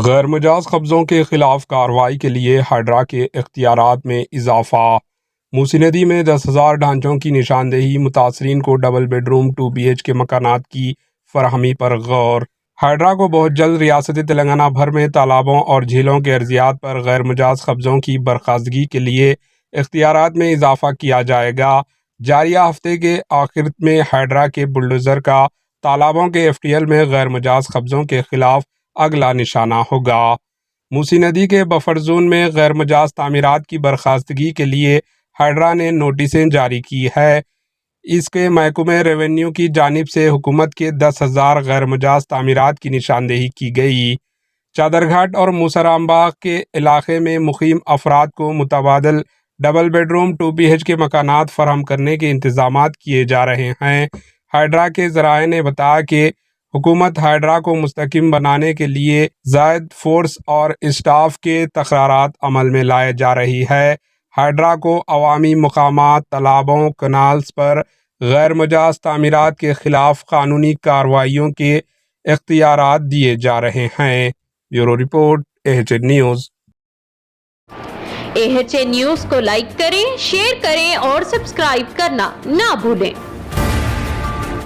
غیر مجاز قبضوں کے خلاف کارروائی کے لیے ہائیڈرا کے اختیارات میں اضافہ۔ موسی ندی میں 10,000 ڈھانچوں کی نشاندہی، متاثرین کو ڈبل بیڈ روم 2 BH کے مکانات کی فراہمی پر غور۔ ہائیڈرا کو بہت جلد ریاست تلنگانہ بھر میں تالابوں اور جھیلوں کے ارضیات پر غیر مجاز قبضوں کی برخاستگی کے لیے اختیارات میں اضافہ کیا جائے گا۔ جاریہ ہفتے کے آخر میں ہائیڈرا کے بلڈوزر کا تالابوں کے FTL میں غیر مجاز قبضوں کے خلاف اگلا نشانہ ہوگا۔ موسی ندی کے بفر زون میں غیر مجاز تعمیرات کی برخاستگی کے لیے ہائیڈرا نے نوٹسیں جاری کی ہے۔ اس کے محکمہ ریونیو کی جانب سے حکومت کے 10,000 غیر مجاز تعمیرات کی نشاندہی کی گئی۔ چادر گھاٹ اور موسرام باغ کے علاقے میں مقیم افراد کو متبادل ڈبل بیڈ روم 2 BH کے مکانات فراہم کرنے کے انتظامات کیے جا رہے ہیں۔ ہائیڈرا کے ذرائع نے بتایا کہ حکومت ہائیڈرا کو مستحکم بنانے کے لیے زائد فورس اور اسٹاف کے تخراجات عمل میں لائے جا رہی ہے۔ ہائیڈرا کو عوامی مقامات، تالابوں، کینالز پر غیر مجاز تعمیرات کے خلاف قانونی کارروائیوں کے اختیارات دیے جا رہے ہیں۔ Bureau report AHN news. AHN news کو لائک کریں، شیئر کریں اور سبسکرائب کرنا نہ بھولیں۔